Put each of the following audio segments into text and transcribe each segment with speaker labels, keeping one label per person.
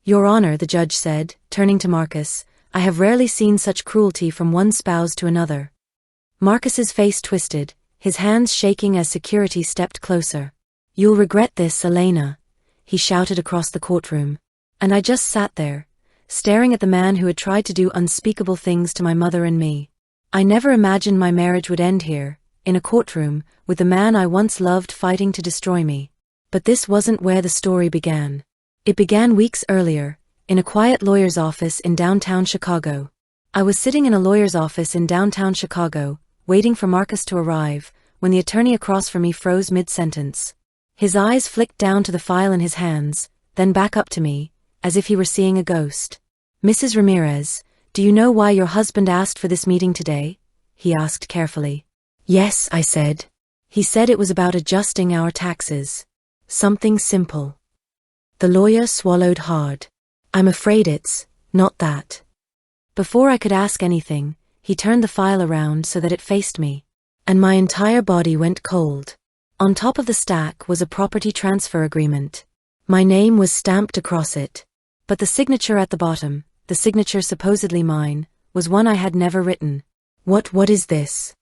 Speaker 1: Your Honor, the judge said, turning to Marcus, I have rarely seen such cruelty from one spouse to another. Marcus's face twisted, his hands shaking as security stepped closer. You'll regret this, Elena, he shouted across the courtroom. And I just sat there, staring at the man who had tried to do unspeakable things to my mother and me. I never imagined my marriage would end here, in a courtroom, with the man I once loved fighting to destroy me. But this wasn't where the story began. It began weeks earlier, in a quiet lawyer's office in downtown Chicago. I was sitting in a lawyer's office in downtown Chicago, waiting for Marcus to arrive, when the attorney across from me froze mid-sentence. His eyes flicked down to the file in his hands, then back up to me, as if he were seeing a ghost. Mrs. Ramirez, do you know why your husband asked for this meeting today? He asked carefully. Yes, I said. He said it was about adjusting our taxes. Something simple. The lawyer swallowed hard. I'm afraid it's not that. Before I could ask anything, he turned the file around so that it faced me, and my entire body went cold. On top of the stack was a property transfer agreement. My name was stamped across it. But the signature at the bottom, the signature supposedly mine, was one I had never written. What is this?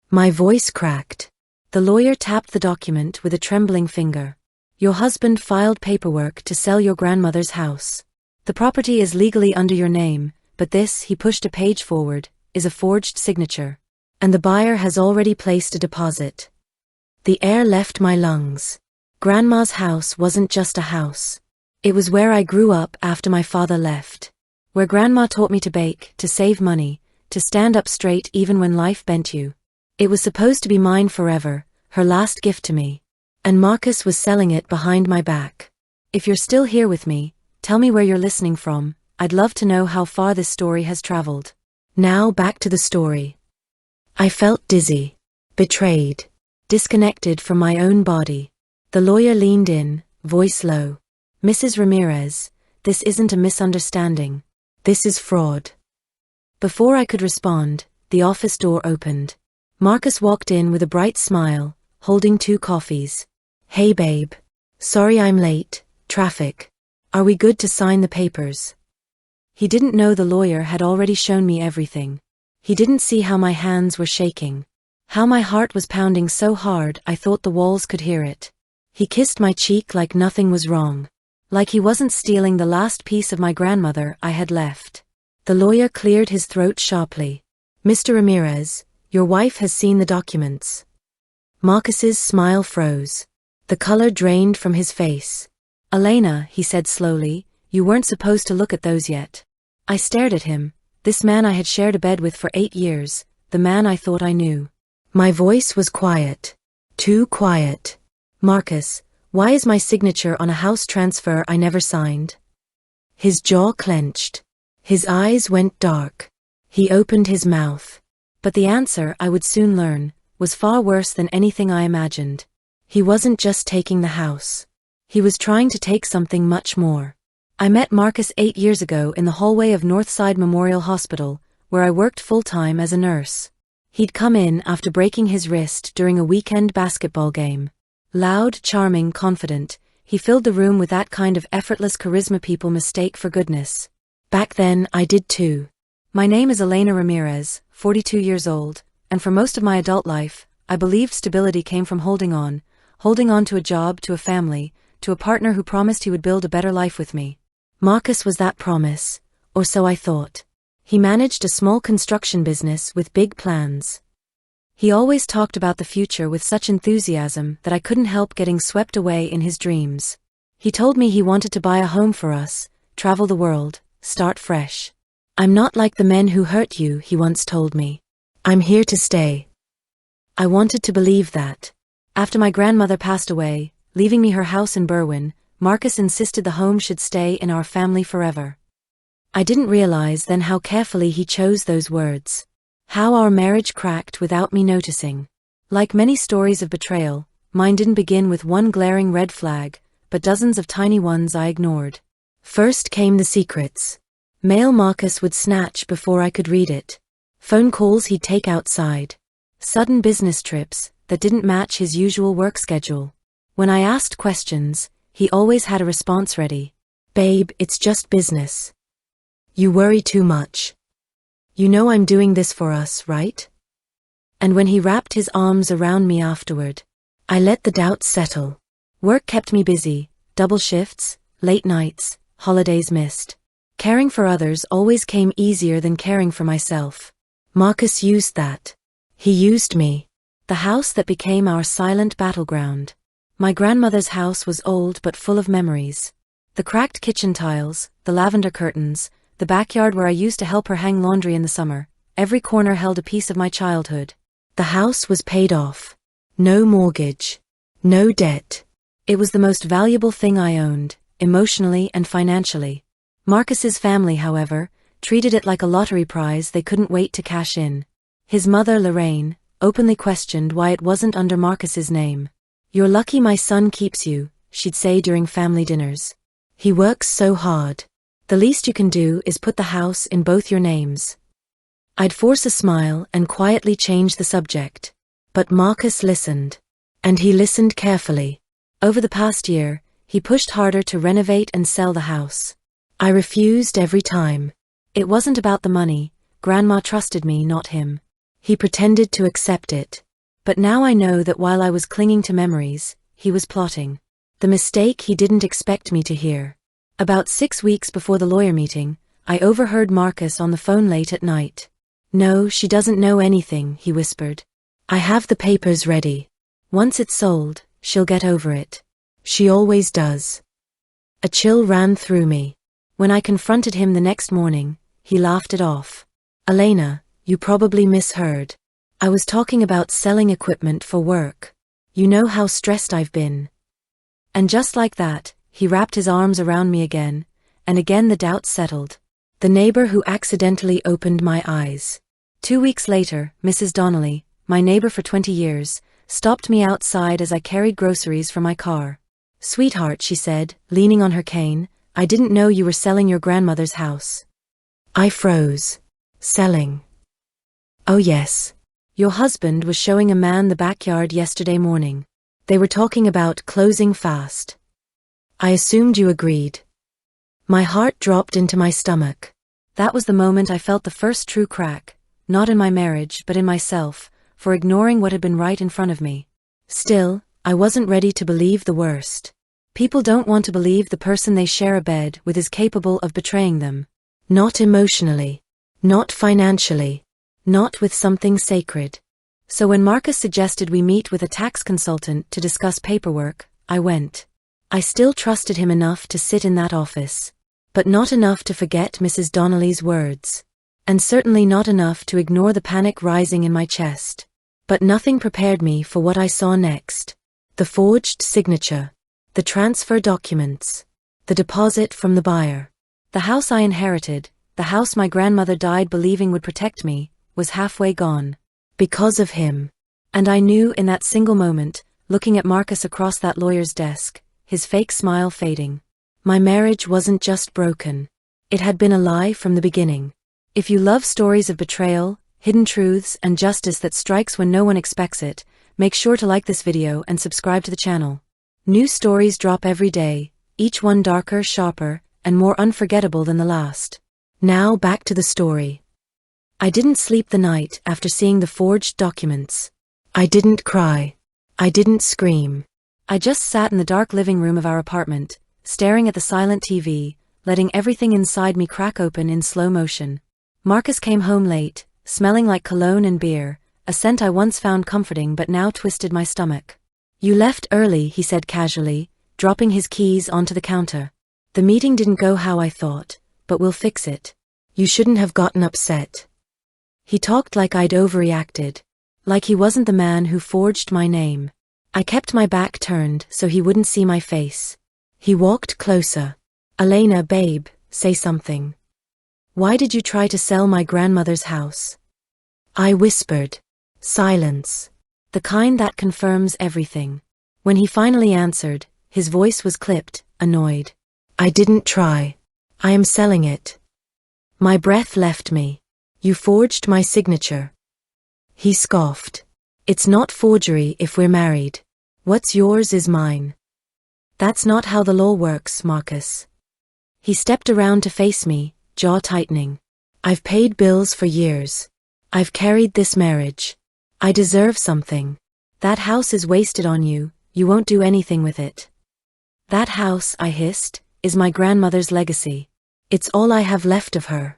Speaker 1: My voice cracked. The lawyer tapped the document with a trembling finger. Your husband filed paperwork to sell your grandmother's house. The property is legally under your name, but this, he pushed a page forward, is a forged signature. And the buyer has already placed a deposit. The air left my lungs. Grandma's house wasn't just a house. It was where I grew up after my father left. Where Grandma taught me to bake, to save money, to stand up straight even when life bent you. It was supposed to be mine forever, her last gift to me. And Marcus was selling it behind my back. If you're still here with me, tell me where you're listening from. I'd love to know how far this story has traveled. Now back to the story. I felt dizzy, betrayed, disconnected from my own body. The lawyer leaned in, voice low. Mrs. Ramirez, this isn't a misunderstanding. This is fraud. Before I could respond, the office door opened. Marcus walked in with a bright smile, holding 2 coffees. Hey babe. Sorry I'm late, traffic. Are we good to sign the papers? He didn't know the lawyer had already shown me everything. He didn't see how my hands were shaking. How my heart was pounding so hard I thought the walls could hear it. He kissed my cheek like nothing was wrong. Like he wasn't stealing the last piece of my grandmother I had left. The lawyer cleared his throat sharply. Mr. Ramirez, your wife has seen the documents. Marcus's smile froze. The color drained from his face. Elena, he said slowly, you weren't supposed to look at those yet. I stared at him, this man I had shared a bed with for 8 years, the man I thought I knew. My voice was quiet. Too quiet. Marcus, why is my signature on a house transfer I never signed? His jaw clenched. His eyes went dark. He opened his mouth. But the answer, I would soon learn, was far worse than anything I imagined. He wasn't just taking the house. He was trying to take something much more. I met Marcus 8 years ago in the hallway of Northside Memorial Hospital, where I worked full-time as a nurse. He'd come in after breaking his wrist during a weekend basketball game. Loud, charming, confident, he filled the room with that kind of effortless charisma people mistake for goodness. Back then, I did too. My name is Elena Ramirez, 42 years old, and for most of my adult life, I believed stability came from holding on to a job, to a family, to a partner who promised he would build a better life with me. Marcus was that promise, or so I thought. He managed a small construction business with big plans. He always talked about the future with such enthusiasm that I couldn't help getting swept away in his dreams. He told me he wanted to buy a home for us, travel the world, start fresh. I'm not like the men who hurt you, he once told me. I'm here to stay. I wanted to believe that. After my grandmother passed away, leaving me her house in Berwyn, Marcus insisted the home should stay in our family forever. I didn't realize then how carefully he chose those words. How our marriage cracked without me noticing. Like many stories of betrayal, mine didn't begin with one glaring red flag, but dozens of tiny ones I ignored. First came the secrets. Mail Marcus would snatch before I could read it. Phone calls he'd take outside. Sudden business trips that didn't match his usual work schedule. When I asked questions, he always had a response ready. Babe, it's just business. You worry too much. You know I'm doing this for us, right? And when he wrapped his arms around me afterward, I let the doubts settle. Work kept me busy, double shifts, late nights, holidays missed. Caring for others always came easier than caring for myself. Marcus used that. He used me. The house that became our silent battleground. My grandmother's house was old but full of memories. The cracked kitchen tiles, the lavender curtains, the backyard where I used to help her hang laundry in the summer, every corner held a piece of my childhood. The house was paid off. No mortgage. No debt. It was the most valuable thing I owned, emotionally and financially. Marcus's family, however, treated it like a lottery prize they couldn't wait to cash in. His mother, Lorraine, openly questioned why it wasn't under Marcus's name. "You're lucky my son keeps you," she'd say during family dinners. "He works so hard. The least you can do is put the house in both your names." I'd force a smile and quietly change the subject. But Marcus listened. And he listened carefully. Over the past year, he pushed harder to renovate and sell the house. I refused every time. It wasn't about the money. Grandma trusted me, not him. He pretended to accept it. But now I know that while I was clinging to memories, he was plotting. The mistake he didn't expect me to hear. About 6 weeks before the lawyer meeting, I overheard Marcus on the phone late at night. "No, she doesn't know anything," he whispered. "I have the papers ready. Once it's sold, she'll get over it. She always does." A chill ran through me. When I confronted him the next morning, he laughed it off. "Elena, you probably misheard. I was talking about selling equipment for work. You know how stressed I've been." And just like that, he wrapped his arms around me again, and again the doubt settled. The neighbor who accidentally opened my eyes. 2 weeks later, Mrs. Donnelly, my neighbor for 20 years, stopped me outside as I carried groceries from my car. "Sweetheart," she said, leaning on her cane, "I didn't know you were selling your grandmother's house." I froze. Selling? Oh yes. Your husband was showing a man the backyard yesterday morning. They were talking about closing fast. I assumed you agreed. My heart dropped into my stomach. That was the moment I felt the first true crack, not in my marriage but in myself, for ignoring what had been right in front of me. Still, I wasn't ready to believe the worst. People don't want to believe the person they share a bed with is capable of betraying them. Not emotionally. Not financially. Not with something sacred. So when Marcus suggested we meet with a tax consultant to discuss paperwork, I went. I still trusted him enough to sit in that office. But not enough to forget Mrs. Donnelly's words. And certainly not enough to ignore the panic rising in my chest. But nothing prepared me for what I saw next. The forged signature. The transfer documents. The deposit from the buyer. The house I inherited, the house my grandmother died believing would protect me, was halfway gone. Because of him. And I knew in that single moment, looking at Marcus across that lawyer's desk, his fake smile fading. My marriage wasn't just broken. It had been a lie from the beginning. If you love stories of betrayal, hidden truths, and justice that strikes when no one expects it, make sure to like this video and subscribe to the channel. New stories drop every day, each one darker, sharper, and more unforgettable than the last. Now back to the story. I didn't sleep the night after seeing the forged documents. I didn't cry. I didn't scream. I just sat in the dark living room of our apartment, staring at the silent TV, letting everything inside me crack open in slow motion. Marcus came home late, smelling like cologne and beer, a scent I once found comforting but now twisted my stomach. "You left early," he said casually, dropping his keys onto the counter. "The meeting didn't go how I thought, but we'll fix it. You shouldn't have gotten upset." He talked like I'd overreacted. Like he wasn't the man who forged my name. I kept my back turned so he wouldn't see my face. He walked closer. "Elena, babe, say something. Why did you try to sell my grandmother's house?" I whispered. Silence. The kind that confirms everything. When he finally answered, his voice was clipped, annoyed. "I didn't try. I am selling it." My breath left me. "You forged my signature." He scoffed. "It's not forgery if we're married. What's yours is mine." "That's not how the law works, Marcus." He stepped around to face me, jaw tightening. I've paid bills for years. I've carried this marriage. I deserve something. That house is wasted on you, you won't do anything with it. That house, I hissed, is my grandmother's legacy. It's all I have left of her.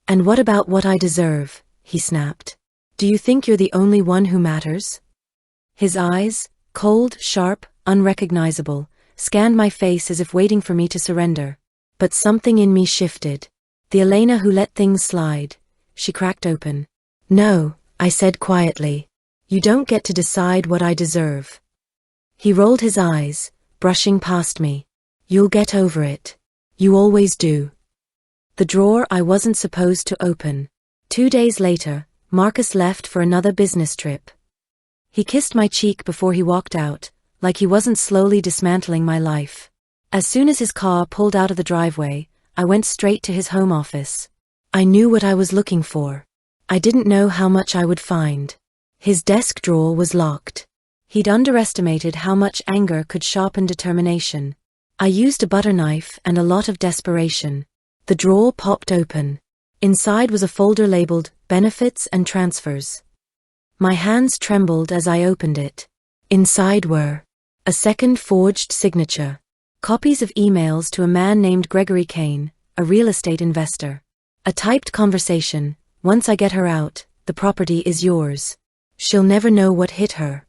Speaker 1: And what about what I deserve? He snapped. Do you think you're the only one who matters? His eyes, cold, sharp, unrecognizable, scanned my face as if waiting for me to surrender. But something in me shifted. The Elena who let things slide. She cracked open. No, I said quietly. You don't get to decide what I deserve. He rolled his eyes, brushing past me. You'll get over it. You always do. The drawer I wasn't supposed to open. 2 days later, Marcus left for another business trip. He kissed my cheek before he walked out, like he wasn't slowly dismantling my life. As soon as his car pulled out of the driveway, I went straight to his home office. I knew what I was looking for. I didn't know how much I would find. His desk drawer was locked. He'd underestimated how much anger could sharpen determination. I used a butter knife and a lot of desperation. The drawer popped open. Inside was a folder labeled Benefits and Transfers. My hands trembled as I opened it. Inside were a second forged signature, copies of emails to a man named Gregory Kane, a real estate investor. A typed conversation, once I get her out, the property is yours. She'll never know what hit her.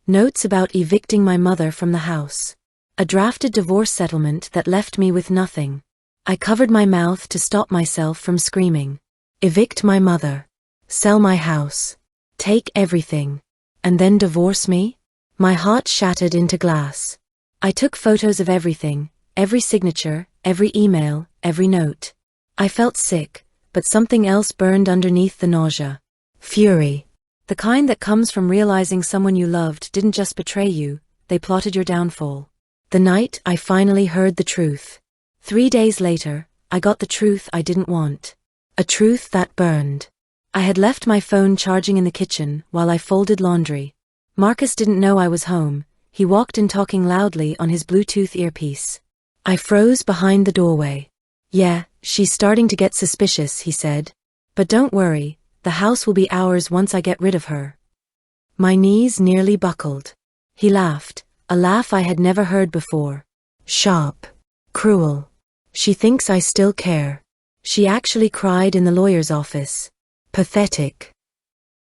Speaker 1: Notes about evicting my mother from the house. A drafted divorce settlement that left me with nothing. I covered my mouth to stop myself from screaming. Evict my mother. Sell my house. Take everything. And then divorce me? My heart shattered into glass. I took photos of everything, every signature, every email, every note. I felt sick, but something else burned underneath the nausea. Fury. The kind that comes from realizing someone you loved didn't just betray you, they plotted your downfall. The night I finally heard the truth. 3 days later, I got the truth I didn't want. A truth that burned. I had left my phone charging in the kitchen while I folded laundry. Marcus didn't know I was home. He walked in talking loudly on his Bluetooth earpiece. I froze behind the doorway. Yeah, she's starting to get suspicious, he said. But don't worry, the house will be ours once I get rid of her. My knees nearly buckled. He laughed, a laugh I had never heard before. Sharp. Cruel. She thinks I still care. She actually cried in the lawyer's office. Pathetic.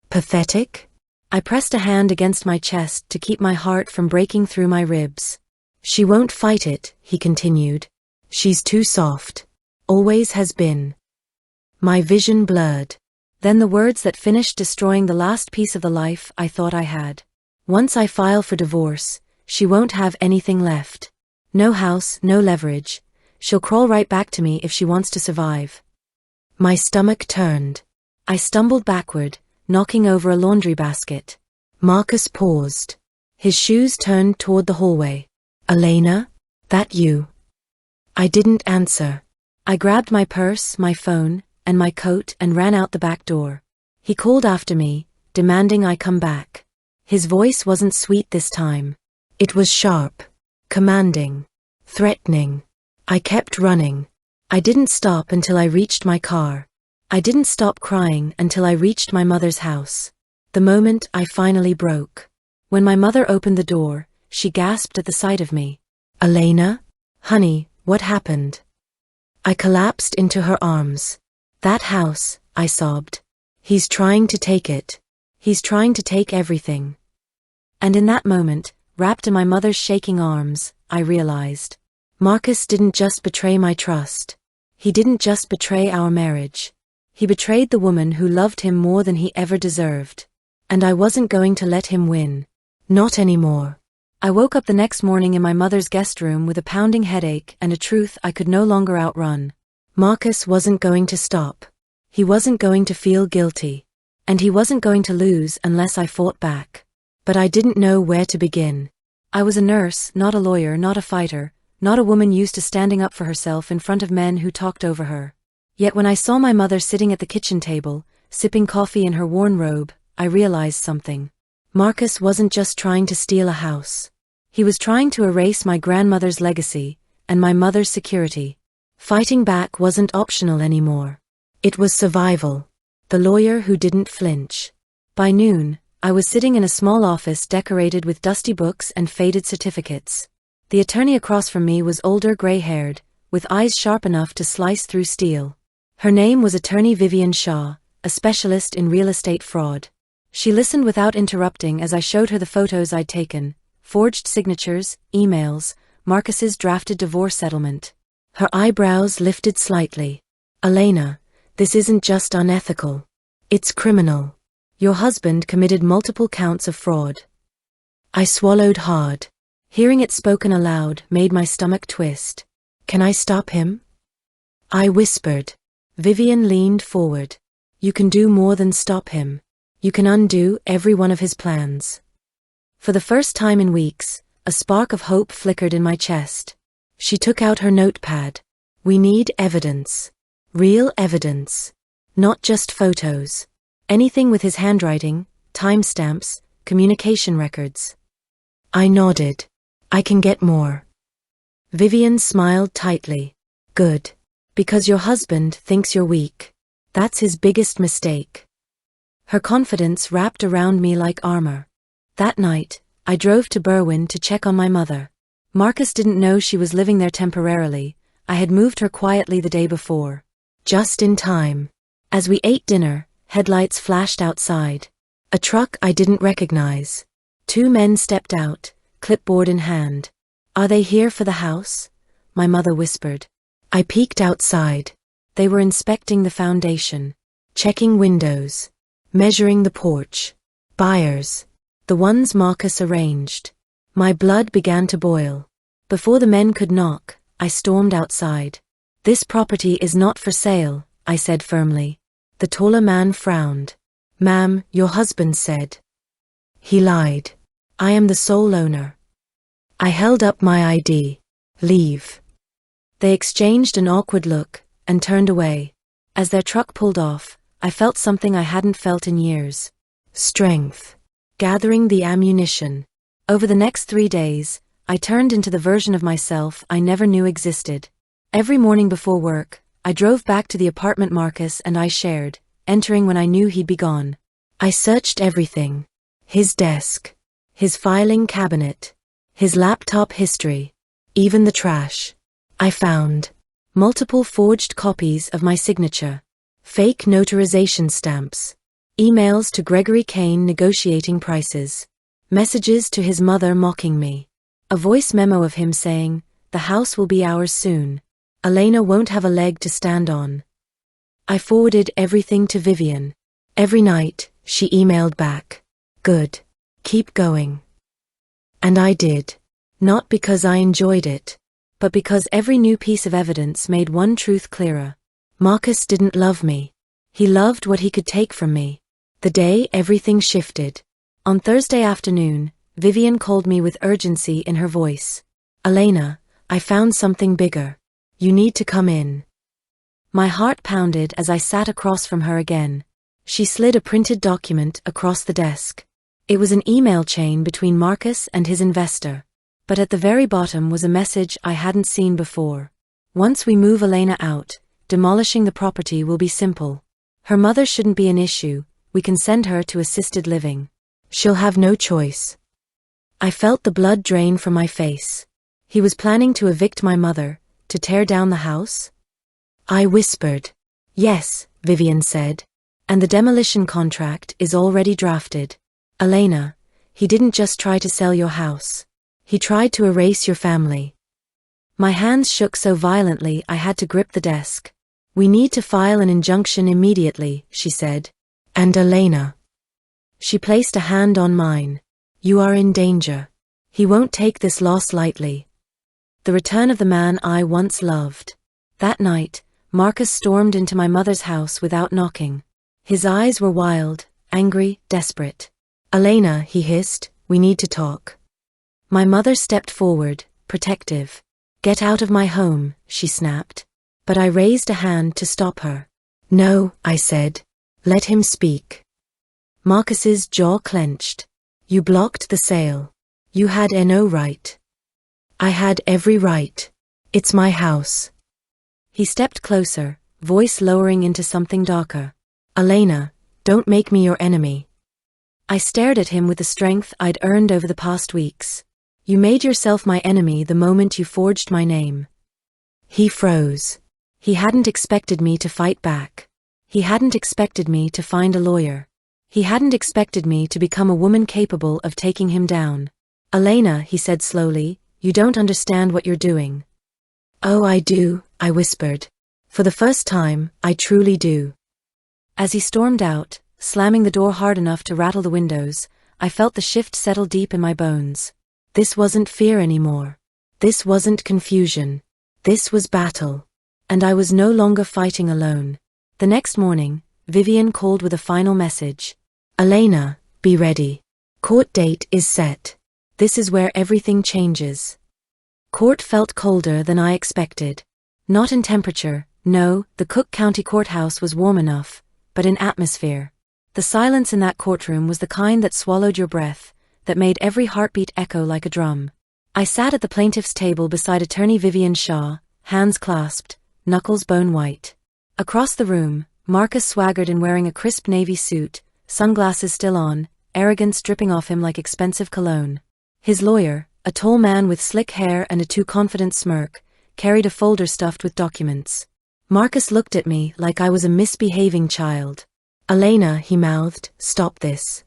Speaker 1: Pathetic? I pressed a hand against my chest to keep my heart from breaking through my ribs. She won't fight it, he continued. She's too soft. Always has been. My vision blurred. Then the words that finished destroying the last piece of the life I thought I had. Once I file for divorce, she won't have anything left. No house, no leverage. She'll crawl right back to me if she wants to survive. My stomach turned. I stumbled backward, knocking over a laundry basket. Marcus paused. His shoes turned toward the hallway. Elena? That you? I didn't answer. I grabbed my purse, my phone, and my coat and ran out the back door. He called after me, demanding I come back. His voice wasn't sweet this time. It was sharp, commanding, threatening. I kept running. I didn't stop until I reached my car. I didn't stop crying until I reached my mother's house. The moment I finally broke. When my mother opened the door, she gasped at the sight of me. Elena? Honey, what happened? I collapsed into her arms. That house, I sobbed. He's trying to take it. He's trying to take everything. And in that moment, wrapped in my mother's shaking arms, I realized. Marcus didn't just betray my trust. He didn't just betray our marriage. He betrayed the woman who loved him more than he ever deserved. And I wasn't going to let him win. Not anymore. I woke up the next morning in my mother's guest room with a pounding headache and a truth I could no longer outrun. Marcus wasn't going to stop. He wasn't going to feel guilty. And he wasn't going to lose unless I fought back. But I didn't know where to begin. I was a nurse, not a lawyer, not a fighter, not a woman used to standing up for herself in front of men who talked over her. Yet when I saw my mother sitting at the kitchen table, sipping coffee in her worn robe, I realized something. Marcus wasn't just trying to steal a house. He was trying to erase my grandmother's legacy, and my mother's security. Fighting back wasn't optional anymore. It was survival. The lawyer who didn't flinch. By noon, I was sitting in a small office decorated with dusty books and faded certificates. The attorney across from me was older, gray-haired, with eyes sharp enough to slice through steel. Her name was Attorney Vivian Shaw, a specialist in real estate fraud. She listened without interrupting as I showed her the photos I'd taken, forged signatures, emails, Marcus's drafted divorce settlement. Her eyebrows lifted slightly. Elena, this isn't just unethical. It's criminal. Your husband committed multiple counts of fraud. I swallowed hard. Hearing it spoken aloud made my stomach twist. Can I stop him? I whispered. Vivian leaned forward. You can do more than stop him. You can undo every one of his plans. For the first time in weeks, a spark of hope flickered in my chest. She took out her notepad. We need evidence. Real evidence. Not just photos. Anything with his handwriting, timestamps, communication records. I nodded. I can get more. Vivian smiled tightly. Good. Because your husband thinks you're weak. That's his biggest mistake. Her confidence wrapped around me like armor. That night, I drove to Berwyn to check on my mother. Marcus didn't know she was living there temporarily. I had moved her quietly the day before. Just in time. As we ate dinner, headlights flashed outside. A truck I didn't recognize. Two men stepped out, clipboard in hand. Are they here for the house? My mother whispered. I peeked outside. They were inspecting the foundation, checking windows, measuring the porch. Buyers. The ones Marcus arranged. My blood began to boil. Before the men could knock, I stormed outside. This property is not for sale, I said firmly. The taller man frowned. Ma'am, your husband said. He lied. I am the sole owner. I held up my ID. Leave. They exchanged an awkward look, and turned away. As their truck pulled off, I felt something I hadn't felt in years. Strength. Gathering the ammunition. Over the next 3 days, I turned into the version of myself I never knew existed. Every morning before work, I drove back to the apartment Marcus and I shared, entering when I knew he'd be gone. I searched everything. His desk. His filing cabinet. His laptop history. Even the trash. I found multiple forged copies of my signature. Fake notarization stamps. Emails to Gregory Kane negotiating prices. Messages to his mother mocking me. A voice memo of him saying, "The house will be ours soon. Elena won't have a leg to stand on." I forwarded everything to Vivian. Every night, she emailed back. Good. Keep going. And I did. Not because I enjoyed it, but because every new piece of evidence made one truth clearer. Marcus didn't love me. He loved what he could take from me. The day everything shifted. On Thursday afternoon, Vivian called me with urgency in her voice. Elena, I found something bigger. You need to come in. My heart pounded as I sat across from her again. She slid a printed document across the desk. It was an email chain between Marcus and his investor. But at the very bottom was a message I hadn't seen before. Once we move Elena out, demolishing the property will be simple. Her mother shouldn't be an issue. We can send her to assisted living. She'll have no choice. I felt the blood drain from my face. He was planning to evict my mother, to tear down the house? I whispered. Yes, Vivian said. And the demolition contract is already drafted. Elena, he didn't just try to sell your house. He tried to erase your family. My hands shook so violently I had to grip the desk. We need to file an injunction immediately, she said. And Elena. She placed a hand on mine. You are in danger. He won't take this loss lightly. The return of the man I once loved. That night, Marcus stormed into my mother's house without knocking. His eyes were wild, angry, desperate. Elena, he hissed, we need to talk. My mother stepped forward, protective. Get out of my home, she snapped. But I raised a hand to stop her. No, I said. Let him speak. Marcus's jaw clenched. You blocked the sale. You had no right. I had every right. It's my house. He stepped closer, voice lowering into something darker. Elena, don't make me your enemy. I stared at him with the strength I'd earned over the past weeks. You made yourself my enemy the moment you forged my name. He froze. He hadn't expected me to fight back. He hadn't expected me to find a lawyer. He hadn't expected me to become a woman capable of taking him down. Elena, he said slowly, you don't understand what you're doing. Oh, I do, I whispered. For the first time, I truly do. As he stormed out, slamming the door hard enough to rattle the windows, I felt the shift settle deep in my bones. This wasn't fear anymore. This wasn't confusion. This was battle. And I was no longer fighting alone. The next morning, Vivian called with a final message. Elena, be ready. Court date is set. This is where everything changes. Court felt colder than I expected. Not in temperature, no, the Cook County Courthouse was warm enough, but in atmosphere. The silence in that courtroom was the kind that swallowed your breath, that made every heartbeat echo like a drum. I sat at the plaintiff's table beside attorney Vivian Shaw, hands clasped, knuckles bone white. Across the room, Marcus swaggered in wearing a crisp navy suit, sunglasses still on, arrogance dripping off him like expensive cologne. His lawyer, a tall man with slick hair and a too confident smirk, carried a folder stuffed with documents. Marcus looked at me like I was a misbehaving child. Elena, he mouthed, stop this.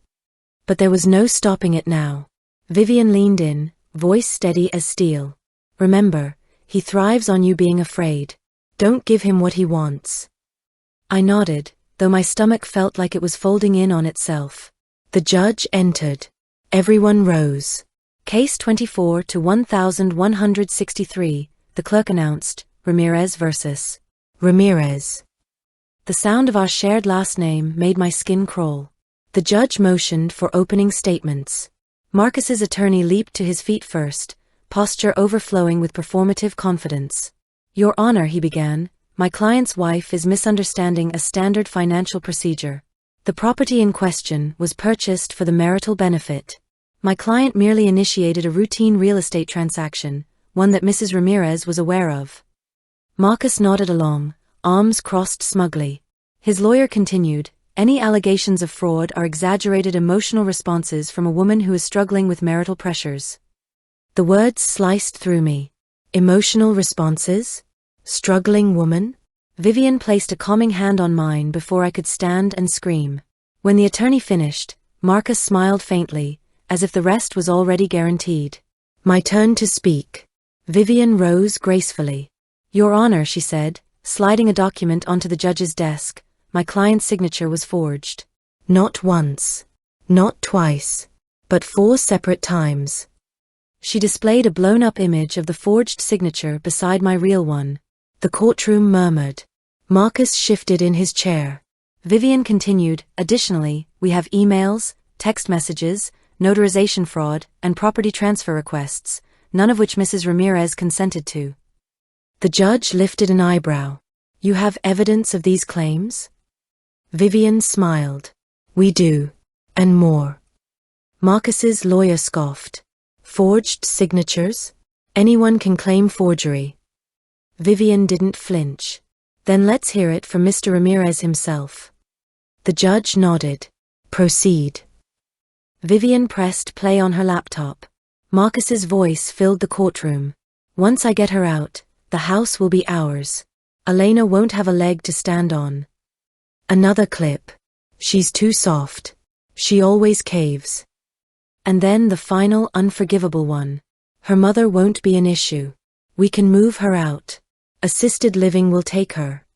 Speaker 1: But there was no stopping it now. Vivian leaned in, voice steady as steel. Remember, he thrives on you being afraid. Don't give him what he wants. I nodded, though my stomach felt like it was folding in on itself. The judge entered. Everyone rose. Case 24 to 1163, the clerk announced, Ramirez versus Ramirez. The sound of our shared last name made my skin crawl. The judge motioned for opening statements. Marcus's attorney leaped to his feet first, posture overflowing with performative confidence. Your Honor, he began, my client's wife is misunderstanding a standard financial procedure. The property in question was purchased for the marital benefit. My client merely initiated a routine real estate transaction, one that Mrs. Ramirez was aware of. Marcus nodded along, arms crossed smugly. His lawyer continued, any allegations of fraud are exaggerated emotional responses from a woman who is struggling with marital pressures. The words sliced through me. Emotional responses? Struggling woman? Vivian placed a calming hand on mine before I could stand and scream. When the attorney finished, Marcus smiled faintly, as if the rest was already guaranteed. My turn to speak. Vivian rose gracefully. Your Honor, she said, sliding a document onto the judge's desk, my client's signature was forged. Not once. Not twice. But 4 separate times. She displayed a blown-up image of the forged signature beside my real one. The courtroom murmured. Marcus shifted in his chair. Vivian continued, additionally, we have emails, text messages, notarization fraud, and property transfer requests, none of which Mrs. Ramirez consented to. The judge lifted an eyebrow. You have evidence of these claims? Vivian smiled. We do. And more. Marcus's lawyer scoffed. Forged signatures? Anyone can claim forgery. Vivian didn't flinch. Then let's hear it from Mr. Ramirez himself. The judge nodded. Proceed. Vivian pressed play on her laptop. Marcus's voice filled the courtroom. Once I get her out, the house will be ours. Elena won't have a leg to stand on. Another clip. She's too soft. She always caves. And then the final unforgivable one. Her mother won't be an issue. We can move her out. Assisted living will take her.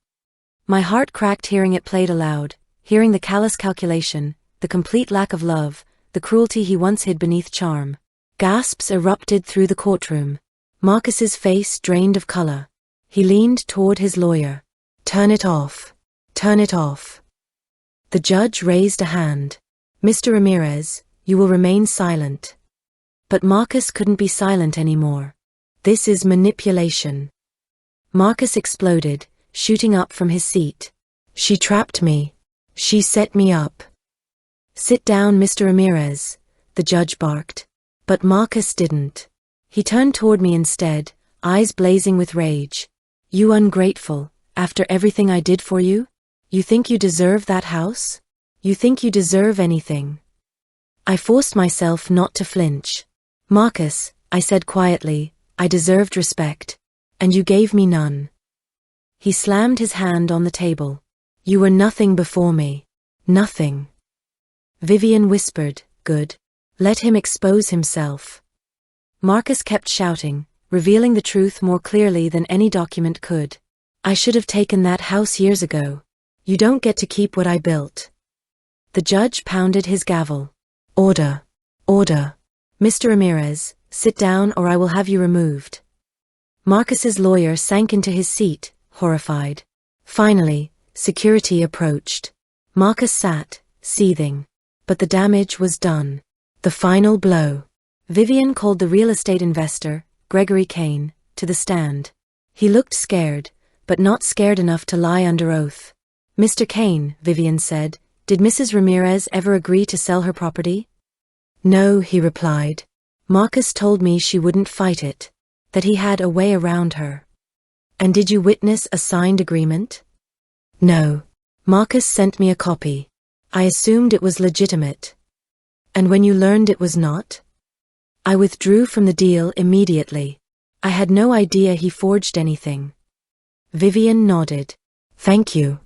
Speaker 1: My heart cracked hearing it played aloud, hearing the callous calculation, the complete lack of love, the cruelty he once hid beneath charm. Gasps erupted through the courtroom. Marcus's face drained of color. He leaned toward his lawyer. Turn it off. Turn it off. The judge raised a hand. Mr. Ramirez, you will remain silent. But Marcus couldn't be silent anymore. This is manipulation. Marcus exploded, shooting up from his seat. She trapped me. She set me up. Sit down, Mr. Ramirez, the judge barked. But Marcus didn't. He turned toward me instead, eyes blazing with rage. You ungrateful, after everything I did for you? You think you deserve that house? You think you deserve anything? I forced myself not to flinch. Marcus, I said quietly, I deserved respect. And you gave me none. He slammed his hand on the table. You were nothing before me. Nothing. Vivian whispered, good. Let him expose himself. Marcus kept shouting, revealing the truth more clearly than any document could. I should have taken that house years ago. You don't get to keep what I built. The judge pounded his gavel. Order. Order. Mr. Ramirez, sit down or I will have you removed. Marcus's lawyer sank into his seat, horrified. Finally, security approached. Marcus sat, seething. But the damage was done. The final blow. Vivian called the real estate investor, Gregory Kane, to the stand. He looked scared, but not scared enough to lie under oath. Mr. Kane, Vivian said, did Mrs. Ramirez ever agree to sell her property? No, he replied. Marcus told me she wouldn't fight it, that he had a way around her. And did you witness a signed agreement? No. Marcus sent me a copy. I assumed it was legitimate. And when you learned it was not? I withdrew from the deal immediately. I had no idea he forged anything. Vivian nodded. Thank you.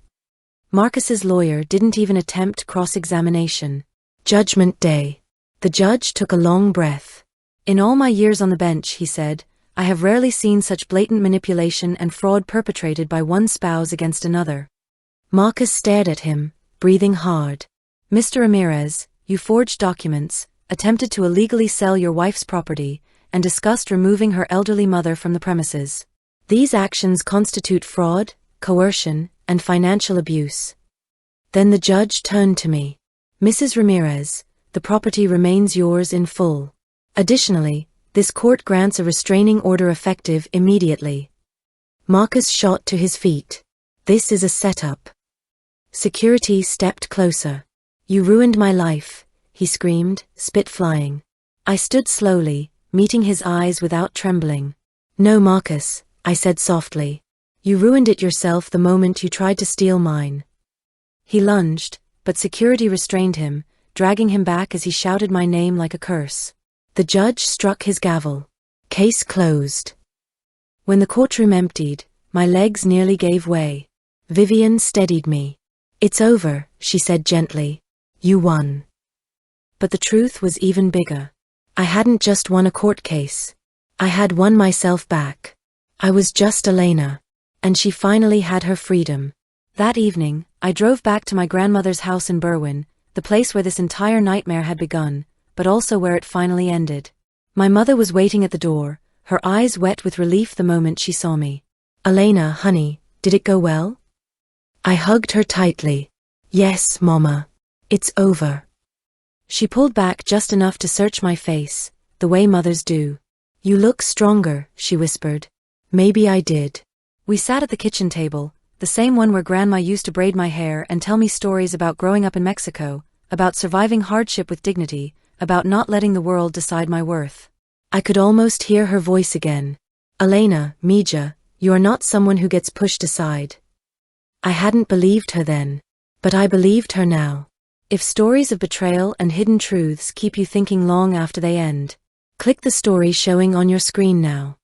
Speaker 1: Marcus's lawyer didn't even attempt cross-examination. Judgment Day. The judge took a long breath. In all my years on the bench, he said, I have rarely seen such blatant manipulation and fraud perpetrated by one spouse against another. Marcus stared at him, breathing hard. Mr. Ramirez, you forged documents, attempted to illegally sell your wife's property, and discussed removing her elderly mother from the premises. These actions constitute fraud, coercion, and financial abuse. Then the judge turned to me. Mrs. Ramirez, the property remains yours in full. Additionally, this court grants a restraining order effective immediately. Marcus shot to his feet. This is a setup. Security stepped closer. You ruined my life, he screamed, spit flying. I stood slowly, meeting his eyes without trembling. No, Marcus, I said softly. You ruined it yourself the moment you tried to steal mine. He lunged, but security restrained him, dragging him back as he shouted my name like a curse. The judge struck his gavel. Case closed. When the courtroom emptied, my legs nearly gave way. Vivian steadied me. It's over, she said gently. You won. But the truth was even bigger. I hadn't just won a court case. I had won myself back. I was just Elena. And she finally had her freedom. That evening, I drove back to my grandmother's house in Berwyn, the place where this entire nightmare had begun, but also where it finally ended. My mother was waiting at the door, her eyes wet with relief the moment she saw me. Elena, honey, did it go well? I hugged her tightly. Yes, Mama. It's over. She pulled back just enough to search my face, the way mothers do. You look stronger, she whispered. Maybe I did. We sat at the kitchen table, the same one where Grandma used to braid my hair and tell me stories about growing up in Mexico, about surviving hardship with dignity, about not letting the world decide my worth. I could almost hear her voice again. Elena, Mija, you are not someone who gets pushed aside. I hadn't believed her then. But I believed her now. If stories of betrayal and hidden truths keep you thinking long after they end, click the story showing on your screen now.